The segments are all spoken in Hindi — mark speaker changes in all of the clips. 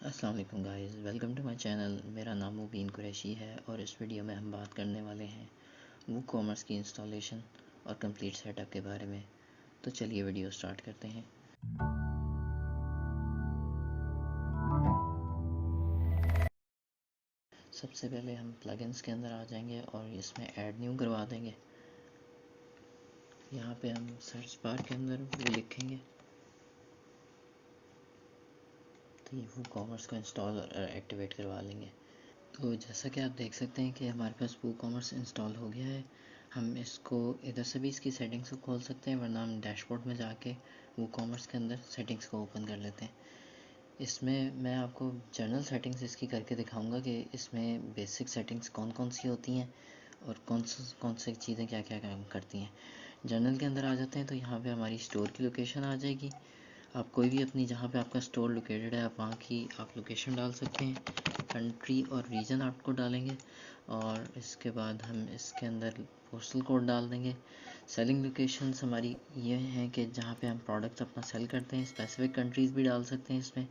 Speaker 1: अस्सलाम वालेकुम guys, welcome to my channel. मेरा नाम मुबीन कुरैशी है और इस वीडियो में हम बात करने वाले हैं वूकॉमर्स की इंस्टॉलेशन और कंप्लीट सेटअप के बारे में। तो चलिए वीडियो स्टार्ट करते हैं। सबसे पहले हम प्लगइन्स के अंदर आ जाएंगे और इसमें ऐड न्यू करवा देंगे। यहाँ पे हम सर्च बार के अंदर वो लिखेंगे तो ये वूकॉमर्स को इंस्टॉल और एक्टिवेट करवा लेंगे। तो जैसा कि आप देख सकते हैं कि हमारे पास वूकॉमर्स इंस्टॉल हो गया है। हम इसको इधर से भी इसकी सेटिंग्स को खोल सकते हैं, वरना हम डैशबोर्ड में जाके वूकॉमर्स के अंदर सेटिंग्स को ओपन कर लेते हैं। इसमें मैं आपको जनरल सेटिंग्स इसकी करके दिखाऊंगा कि इसमें बेसिक सेटिंग्स कौन कौन सी होती हैं और कौन सी चीज़ें क्या क्या काम करती हैं। जनरल के अंदर आ जाते हैं तो यहाँ पे हमारी स्टोर की लोकेशन आ जाएगी। आप कोई भी अपनी जहाँ पे आपका स्टोर लोकेटेड है आप वहाँ की आप लोकेशन डाल सकते हैं। कंट्री और रीजन आपको डालेंगे और इसके बाद हम इसके अंदर पोस्टल कोड डाल देंगे। सेलिंग लोकेशंस हमारी ये हैं कि जहाँ पे हम प्रोडक्ट्स अपना सेल करते हैं। स्पेसिफिक कंट्रीज़ भी डाल सकते हैं, इसमें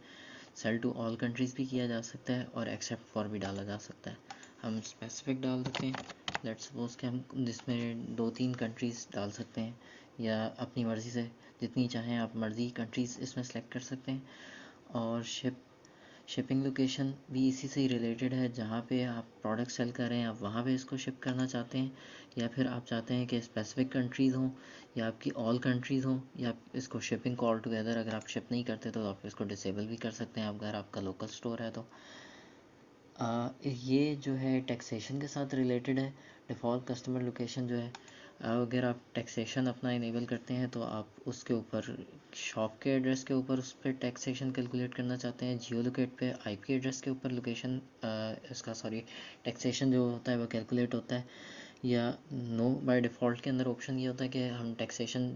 Speaker 1: सेल टू ऑल कंट्रीज़ भी किया जा सकता है और एक्सेप्ट फॉर भी डाला जा सकता है। हम स्पेसिफिक डाल देते हैं। लेट्स सपोज कि हम जिसमें 2-3 कंट्रीज़ डाल सकते हैं या अपनी मर्ज़ी से जितनी चाहें आप मर्ज़ी कंट्रीज़ इसमें सेलेक्ट कर सकते हैं। और शिपिंग लोकेशन भी इसी से ही रिलेटेड है। जहाँ पे आप प्रोडक्ट सेल कर रहे हैं आप वहाँ पे इसको शिप करना चाहते हैं, या फिर आप चाहते हैं कि स्पेसिफिक कंट्रीज़ हों या आपकी ऑल कंट्रीज़ हों, या आप इसको शिपिंग को ऑल टुगेदर अगर आप शिप नहीं करते तो आप इसको डिसेबल भी कर सकते हैं अगर आपका लोकल स्टोर है तो। ये जो है टैक्सेशन के साथ रिलेटेड है। डिफ़ॉल्ट कस्टमर लोकेशन जो है, अगर आप टैक्सेशन अपना इनेबल करते हैं तो आप उसके ऊपर शॉप के एड्रेस के ऊपर उस पर टैक्सेशन कैलकुलेट करना चाहते हैं। जियो लोकेट पे आईपी एड्रेस के ऊपर लोकेशन टैक्सेशन जो होता है वो कैलकुलेट होता है। या नो बाय डिफ़ॉल्ट के अंदर ऑप्शन ये होता है कि हम टैक्सेशन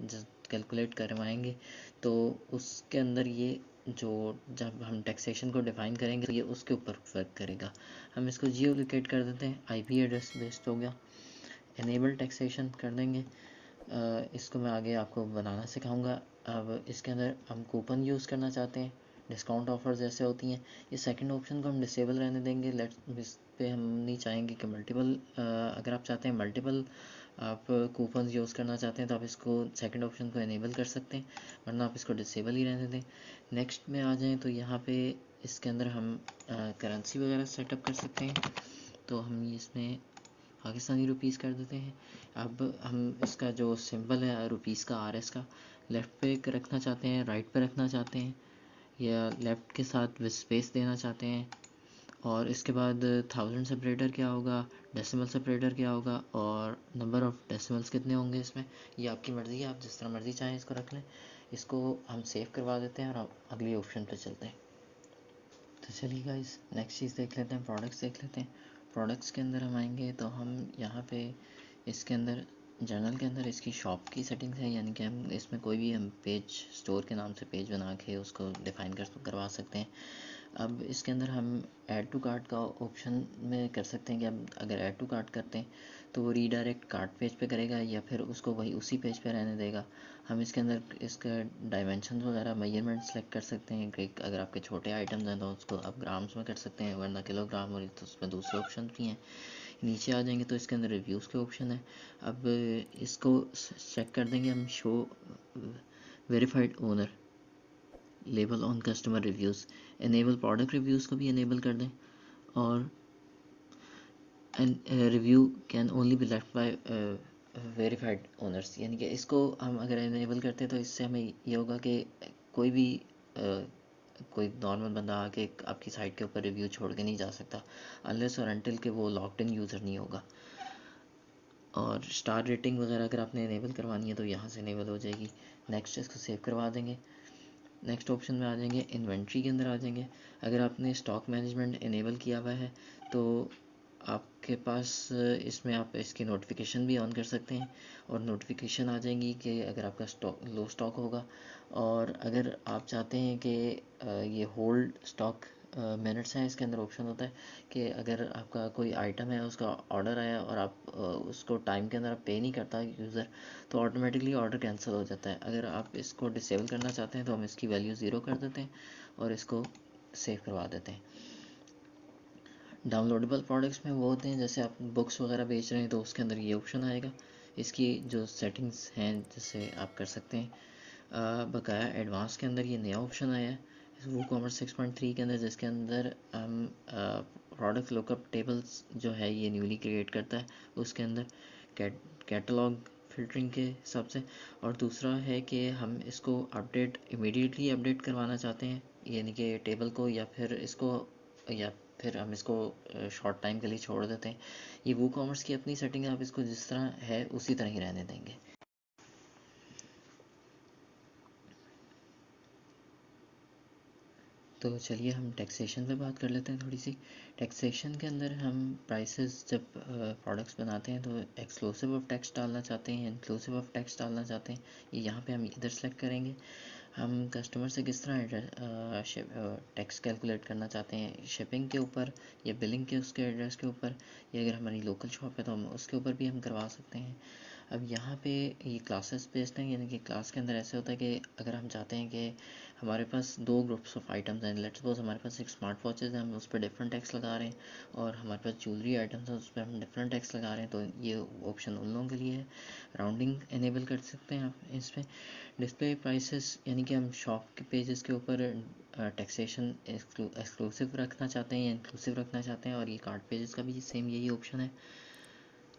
Speaker 1: कैलकुलेट करवाएंगे तो उसके अंदर ये जो जब हम टैक्सेशन को डिफ़ाइन करेंगे तो ये उसके ऊपर वर्क करेगा। हम इसको जियो लोकेट कर देते हैं, आईपी एड्रेस बेस्ड हो गया। इनेबल टैक्सेशन कर देंगे। इसको मैं आगे आपको बनाना सिखाऊंगा। अब इसके अंदर हम कूपन यूज़ करना चाहते हैं, डिस्काउंट ऑफर्स ऐसे होती हैं। ये सेकंड ऑप्शन को हम डिसेबल रहने देंगे। इस पे हम नहीं चाहेंगे कि मल्टीपल, अगर आप चाहते हैं मल्टीपल आप कूपन्स यूज़ करना चाहते हैं तो आप इसको सेकंड ऑप्शन को इनेबल कर सकते हैं, वरना आप इसको डिसेबल ही रहने दें। नेक्स्ट में आ जाएं तो यहाँ पे इसके अंदर हम करेंसी वगैरह सेटअप कर सकते हैं। तो हम इसमें पाकिस्तानी रुपीस कर देते हैं। अब हम इसका जो सिंबल है रुपीस का, आरएस का, लेफ़्ट पे रखना चाहते हैं, राइट पे रखना चाहते हैं, या लेफ़्ट के साथ विद स्पेस देना चाहते हैं। और इसके बाद 1000 सेपरेटर क्या होगा, डेसिमल सेपरेटर क्या होगा और नंबर ऑफ़ डेसिमल्स कितने होंगे इसमें, ये आपकी मर्ज़ी है। आप जिस तरह मर्ज़ी चाहें इसको रख लें। इसको हम सेव करवा देते हैं और अगले ऑप्शन पे चलते हैं। तो चलिए गाइस, नेक्स्ट चीज़ देख लेते हैं, प्रोडक्ट्स देख लेते हैं। प्रोडक्ट्स के अंदर हम आएंगे तो हम यहाँ पे इसके अंदर जनरल के अंदर इसकी शॉप की सेटिंग्स है, यानी कि हम इसमें कोई भी हम पेज स्टोर के नाम से पेज बना के उसको डिफ़ाइन करवा सकते हैं। अब इसके अंदर हम ऐड टू कार्ट का ऑप्शन में कर सकते हैं कि अब अगर ऐड टू कार्ट करते हैं तो वो रीडायरेक्ट कार्ट पेज पे करेगा या फिर उसको वही उसी पेज पे रहने देगा। हम इसके अंदर इसका डायमेंशन वगैरह मेजरमेंट सेलेक्ट कर सकते हैं कि अगर आपके छोटे आइटम्स हैं तो उसको आप ग्राम्स में कर सकते हैं, वरना किलोग्राम, और तो उसमें दूसरे ऑप्शन भी हैं। नीचे आ जाएंगे तो इसके अंदर रिव्यूज़ के ऑप्शन है। अब इसको चेक कर देंगे हम, show verified owner label on customer reviews, enable product reviews को भी इनेबल कर दें। और review can only be left by verified owners, यानी कि इसको हम अगर इनेबल करते हैं तो इससे हमें ये होगा कि कोई भी कोई नॉर्मल बंदा आके आपकी साइट के ऊपर रिव्यू छोड़ के नहीं जा सकता अनलेस और अनटिल के वो लॉक्ड इन यूज़र नहीं होगा। और स्टार रेटिंग वगैरह अगर आपने इनेबल करवानी है तो यहाँ से इनेबल हो जाएगी। नेक्स्ट इसको सेव करवा देंगे। नेक्स्ट ऑप्शन में आ जाएंगे, इन्वेंट्री के अंदर आ जाएंगे। अगर आपने स्टॉक मैनेजमेंट इनेबल किया हुआ है तो आपके पास इसमें आप इसकी नोटिफिकेशन भी ऑन कर सकते हैं और नोटिफिकेशन आ जाएंगी कि अगर आपका स्टॉक लो स्टॉक होगा। और अगर आप चाहते हैं कि ये होल्ड स्टॉक मिनट्स हैं, इसके अंदर ऑप्शन होता है कि अगर आपका कोई आइटम है उसका ऑर्डर आया और आप उसको टाइम के अंदर आप पे नहीं करता यूज़र तो ऑटोमेटिकली ऑर्डर कैंसिल हो जाता है। अगर आप इसको डिसेबल करना चाहते हैं तो हम इसकी वैल्यू 0 कर देते हैं और इसको सेव करवा देते हैं। डाउनलोडेबल प्रोडक्ट्स में वो होते हैं जैसे आप बुक्स वगैरह बेच रहे हैं तो उसके अंदर ये ऑप्शन आएगा। इसकी जो सेटिंग्स हैं जिससे आप कर सकते हैं। बकाया एडवांस के अंदर ये नया ऑप्शन आया है वो कॉमर्स 6.3 के अंदर, जिसके अंदर हम प्रोडक्ट लुकअप टेबल्स जो है ये न्यूली क्रिएट करता है उसके अंदर कैटलॉग फिल्टरिंग के हिसाब से। और दूसरा है कि हम इसको अपडेट इमीडिएटली अपडेट करवाना चाहते हैं, यानी कि टेबल को, या फिर हम इसको शॉर्ट टाइम के लिए छोड़ देते हैं। ये वो कॉमर्स की अपनी सेटिंग है, आप इसको जिस तरह है उसी तरह ही रहने देंगे। तो चलिए हम टैक्सेशन पे बात कर लेते हैं थोड़ी सी। टैक्सेशन के अंदर हम प्राइसेस जब प्रोडक्ट्स बनाते हैं तो एक्सक्लूसिव ऑफ टैक्स डालना चाहते हैं, इंक्लूसिव ऑफ टैक्स डालना चाहते हैं, ये यहाँ पे हम इधर सेलेक्ट करेंगे। हम कस्टमर से किस तरह टैक्स कैलकुलेट करना चाहते हैं, शिपिंग के ऊपर या बिलिंग के उसके एड्रेस के ऊपर, या अगर हमारी लोकल शॉप है तो हम उसके ऊपर भी हम करवा सकते हैं। अब यहाँ पे ये क्लासेस बेस्ड है, यानी कि क्लास के अंदर ऐसे होता है कि अगर हम चाहते हैं कि हमारे पास दो ग्रुप्स ऑफ आइटम्स हैं, लेट्स सपोज हमारे पास एक स्मार्ट वॉचेस है, हम उस पर डिफरेंट टैक्स लगा रहे हैं, और हमारे पास ज्वेलरी आइटम्स है उस पर हम डिफरेंट टैक्स लगा रहे हैं, तो ये ऑप्शन उन लोगों के लिए है। राउंडिंग इनेबल कर सकते हैं आप इस पर। डिस्प्ले प्राइसेस, यानी कि हम शॉप के पेजेस के ऊपर टैक्सेशन एक्सक्लूसिव रखना चाहते हैं या इंक्लूसिव रखना चाहते हैं, और ये कार्ड पेजेस का भी सेम यही ऑप्शन है।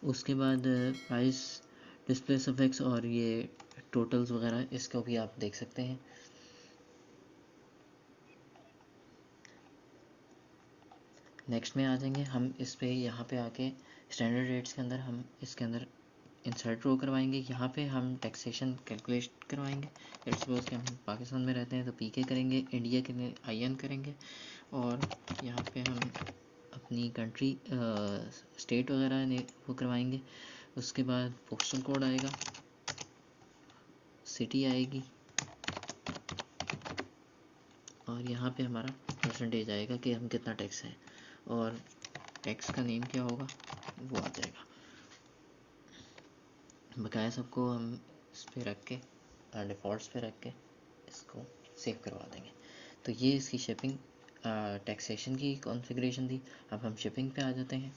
Speaker 1: उसके बाद प्राइस, डिस्प्ले सफिक्स और ये टोटल्स वगैरह, इसको भी आप देख सकते हैं। नेक्स्ट में आ जाएंगे हम इस पे, यहाँ पे आके स्टैंडर्ड रेट्स के अंदर हम इसके अंदर इंसर्ट रो करवाएंगे। यहाँ पे हम टैक्सेशन कैलकुलेट करवाएंगे। लेट्स सपोज कि हम पाकिस्तान में रहते हैं तो पीके करेंगे, इंडिया के लिए आईएन करेंगे, और यहाँ पे हम अपनी कंट्री स्टेट वगैरह ने वो करवाएंगे। उसके बाद पोस्टल कोड आएगा, सिटी आएगी, और यहाँ पे हमारा परसेंटेज आएगा कि हम कितना टैक्स है, और टैक्स का नेम क्या होगा वो आ जाएगा। बकाया सबको हम इस पे रख के डिफ़ॉल्ट्स पे रख के इसको सेव करवा देंगे। तो ये इसकी शिपिंग टैक्सेशन की कॉन्फ़िगरेशन थी। अब हम शिपिंग पे आ जाते हैं।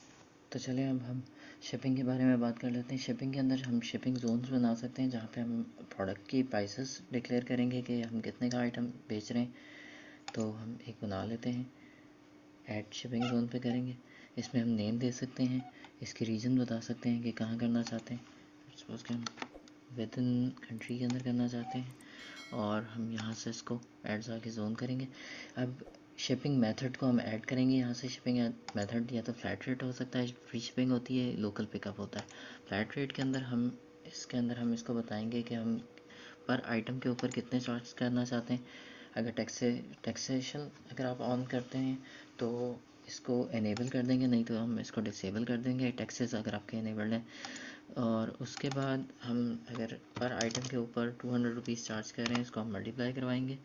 Speaker 1: तो चलिए अब हम शिपिंग के बारे में बात कर लेते हैं। शिपिंग के अंदर हम शिपिंग जोन्स बना सकते हैं, जहाँ पे हम प्रोडक्ट की प्राइसेस डिक्लेयर करेंगे कि हम कितने का आइटम बेच रहे हैं। तो हम एक बना लेते हैं, ऐड शिपिंग जोन पे करेंगे। इसमें हम नेम दे सकते हैं, इसकी रीजन बता सकते हैं कि कहाँ करना चाहते हैं। सपोज़ कि हम विद इन कंट्री के अंदर करना चाहते हैं, और हम यहाँ से इसको ऐड जाके जोन करेंगे। अब शिपिंग मेथड को हम ऐड करेंगे यहाँ से। शिपिंग मेथड या तो फ्लैट रेट हो सकता है, फ्री शिपिंग होती है, लोकल पिकअप होता है। फ्लैट रेट के अंदर हम इसको बताएंगे कि हम पर आइटम के ऊपर कितने चार्ज करना चाहते हैं। अगर टैक्सेशन अगर आप ऑन करते हैं तो इसको इनेबल कर देंगे, नहीं तो हम इसको डिसेबल कर देंगे टैक्सेस अगर आपके इनेबल्ड हैं। और उसके बाद हम अगर पर आइटम के ऊपर 200 रुपीज़ चार्ज कर रहे हैं, इसको हम मल्टीप्लाई करवाएंगे,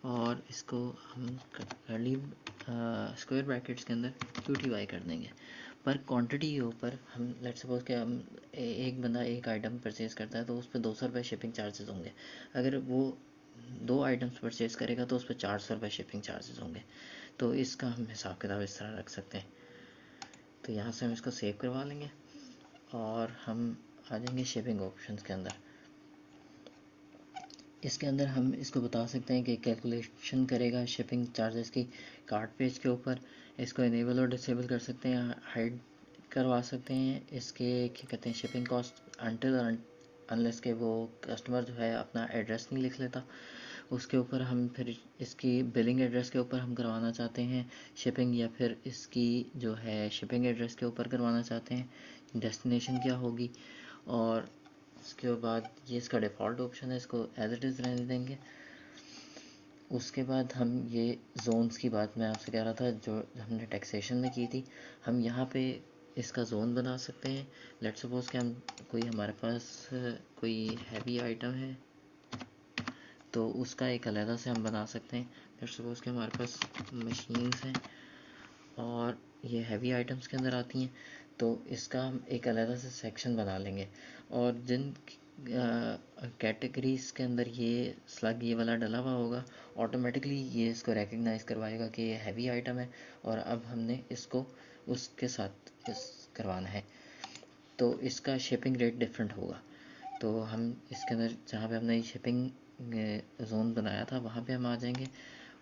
Speaker 1: और इसको हम कर्ली स्क्वायर ब्रैकेट्स के अंदर QTY कर देंगे। पर क्वांटिटी के ऊपर हम लेट्स सपोज कि हम एक बंदा एक आइटम परचेज़ करता है तो उस पर 200 रुपये शिपिंग चार्जेस होंगे। अगर वो 2 आइटम्स परचेज़ करेगा तो उस पर 400 रुपये शिपिंग चार्जेस होंगे। तो इसका हम हिसाब किताब इस तरह रख सकते हैं। तो यहाँ से हम इसको सेव करवा लेंगे, और हम आ जाएंगे शिपिंग ऑप्शंस के अंदर। इसके अंदर हम इसको बता सकते हैं कि कैलकुलेशन करेगा शिपिंग चार्जेस की कार्ड पेज के ऊपर। इसको इनेबल और डिसेबल कर सकते हैं, हाइड करवा सकते हैं। इसके क्या कहते हैं, शिपिंग कॉस्ट अनटिल अनलेस के वो कस्टमर जो है अपना एड्रेस नहीं लिख लेता। उसके ऊपर हम फिर इसकी बिलिंग एड्रेस के ऊपर हम करवाना चाहते हैं शिपिंग, या फिर इसकी जो है शिपिंग एड्रेस के ऊपर करवाना चाहते हैं, डेस्टिनेशन क्या होगी। और उसके बाद ये इसका डिफ़ॉल्ट ऑप्शन है, इसको एज इट इज़ रहने देंगे। उसके बाद हम ये जोन्स की बात मैं आपसे कह रहा था जो हमने टैक्सेशन में की थी, हम यहाँ पे इसका जोन बना सकते हैं। लेट्स सपोज कि हम हमारे पास कोई हैवी आइटम है तो उसका एक अलग से हम बना सकते हैं। लेट्स सपोज कि हमारे पास मशीन्स हैं और ये हैवी आइटम्स के अंदर आती हैं, तो इसका हम एक अलग से सेक्शन बना लेंगे, और जिन कैटेगरीज के अंदर ये स्लग ये वाला डला हुआ होगा, ऑटोमेटिकली ये इसको रिकग्नाइज करवाएगा कि ये हैवी आइटम है और अब हमने इसको उसके साथ इस करवाना है, तो इसका शिपिंग रेट डिफरेंट होगा। तो हम इसके अंदर जहाँ पे हमने शिपिंग जोन बनाया था वहाँ पे हम आ जाएंगे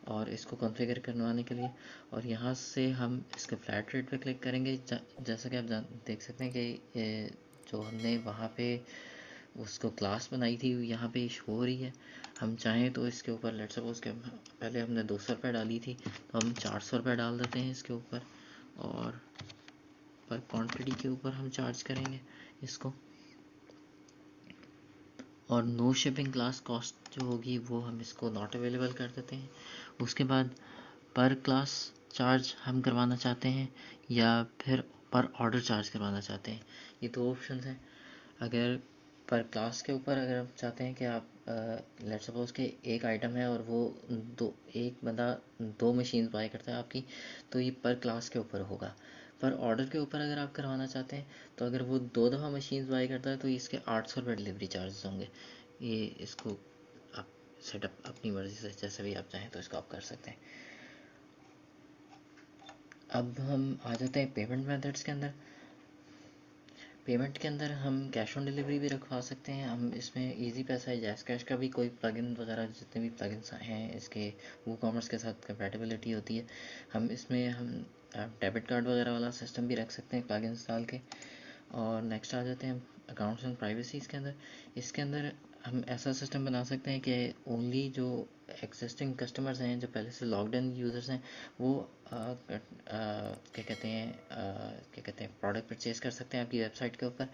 Speaker 1: और इसको कॉन्फ़िगर करवाने के लिए, और यहाँ से हम इसके फ्लैट रेट पे क्लिक करेंगे। जैसा कि आप देख सकते हैं कि जो हमने वहाँ पे उसको क्लास बनाई थी यहाँ पे शो हो रही है। हम चाहें तो इसके ऊपर लेट्स सपोज के पहले हमने 200 रुपये डाली थी, तो हम 400 रुपये डाल देते हैं इसके ऊपर, और पर क्वांटिटी के ऊपर हम चार्ज करेंगे इसको, और नो शिपिंग क्लास कॉस्ट जो होगी वो हम इसको नॉट अवेलेबल कर देते हैं। उसके बाद पर क्लास चार्ज हम करवाना चाहते हैं या फिर पर ऑर्डर चार्ज करवाना चाहते हैं, ये दो ऑप्शन हैं। अगर पर क्लास के ऊपर अगर आप चाहते हैं कि आप लेट्स सपोज के एक आइटम है और वो एक बंदा 2 मशीन बाय करता है आपकी, तो ये पर क्लास के ऊपर होगा। पर ऑर्डर के ऊपर अगर आप करवाना चाहते हैं तो अगर वो 2 दफ़ा मशीन बाय करता है तो इसके 800 रुपये डिलीवरी चार्जेस होंगे। ये इसको आप सेटअप अपनी मर्ज़ी से जैसे भी आप चाहें तो इसको आप कर सकते हैं। अब हम आ जाते हैं पेमेंट मेथड्स के अंदर। पेमेंट के अंदर हम कैश ऑन डिलीवरी भी रखवा सकते हैं। हम इसमें इजी पैसा है, जैस कैश का भी कोई प्लगइन वगैरह जितने भी प्लगइन्स हैं इसके वो कॉमर्स के साथ कंपैटिबिलिटी होती है। हम इसमें हम डेबिट कार्ड वगैरह वाला सिस्टम भी रख सकते हैं प्लगइन्स डाल के। और नेक्स्ट आ जाते हैं अकाउंट्स एंड प्राइवेसी के अंदर। इसके अंदर हम ऐसा सिस्टम बना सकते हैं कि ओनली जो एग्जिस्टिंग कस्टमर्स हैं, जो पहले से लॉग्ड इन यूज़र्स हैं, वो क्या कहते हैं प्रोडक्ट परचेज़ कर सकते हैं आपकी वेबसाइट के ऊपर।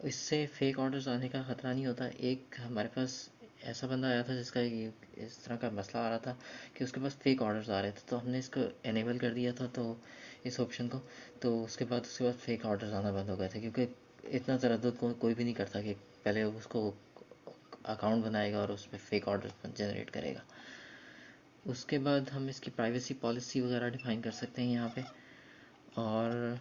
Speaker 1: इससे फेक ऑर्डर्स आने का ख़तरा नहीं होता। एक हमारे पास ऐसा बंदा आया था जिसका इस तरह का मसला आ रहा था कि उसके पास फेक ऑर्डर्स आ रहे थे, तो हमने इसको इनेबल कर दिया था, तो इस ऑप्शन को। तो उसके बाद फेक ऑर्डर्स आना बंद हो गए थे, क्योंकि इतना तरद्दुद कोई भी नहीं करता कि पहले उसको अकाउंट बनाएगा और उस पर फेक ऑर्डर जनरेट करेगा। उसके बाद हम इसकी प्राइवेसी पॉलिसी वगैरह डिफाइन कर सकते हैं यहाँ पे। और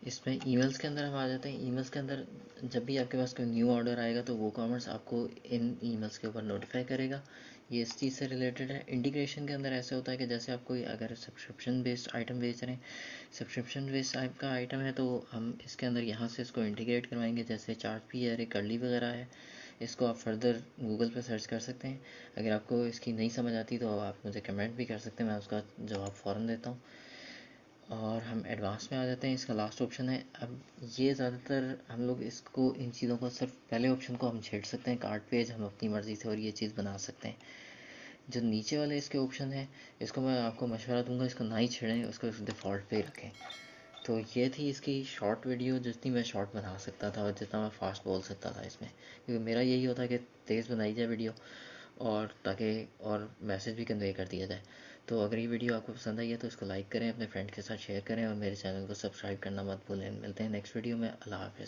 Speaker 1: इसमें ईमेल्स के अंदर हम आ जाते हैं। ईमेल्स के अंदर जब भी आपके पास कोई न्यू ऑर्डर आएगा तो वो कॉमर्स आपको इन ईमेल्स के ऊपर नोटिफाई करेगा। ये इस चीज़ से रिलेटेड है। इंटीग्रेशन के अंदर ऐसे होता है कि जैसे आप कोई अगर सब्सक्रिप्शन बेस्ड आइटम बेच रहे हैं, सब्सक्रिप्शन बेस्ड टाइप का आइटम है, तो हम इसके अंदर यहाँ से इसको इंटीग्रेट करवाएंगे। जैसे चार्टपी है, कर्ली वगैरह है, इसको आप फर्दर गूगल पर सर्च कर सकते हैं। अगर आपको इसकी नहीं समझ आती तो आप मुझे कमेंट भी कर सकते हैं, मैं उसका जवाब फ़ौरन देता हूँ। और हम एडवांस में आ जाते हैं। इसका लास्ट ऑप्शन है। अब ये ज़्यादातर हम लोग इसको इन चीज़ों को सिर्फ पहले ऑप्शन को हम छेड़ सकते हैं, कार्ड पेज हम अपनी मर्ज़ी से और ये चीज़ बना सकते हैं। जो नीचे वाले इसके ऑप्शन है, इसको मैं आपको मशवरा दूंगा इसको ना ही छेड़ें, उसको डिफ़ॉल्ट पे ही रखें। तो ये थी इसकी शॉर्ट वीडियो, जितनी मैं शॉर्ट बना सकता था और जितना मैं फ़ास्ट बोल सकता था इसमें, क्योंकि मेरा यही होता है कि तेज़ बनाई जाए वीडियो और ताकि और मैसेज भी कन्वे कर दिया जाए। तो अगर ये वीडियो आपको पसंद आई है तो इसको लाइक करें, अपने फ्रेंड के साथ शेयर करें और मेरे चैनल को सब्सक्राइब करना मत भूलें। मिलते हैं नेक्स्ट वीडियो में। अल्लाह हाफ़िज़।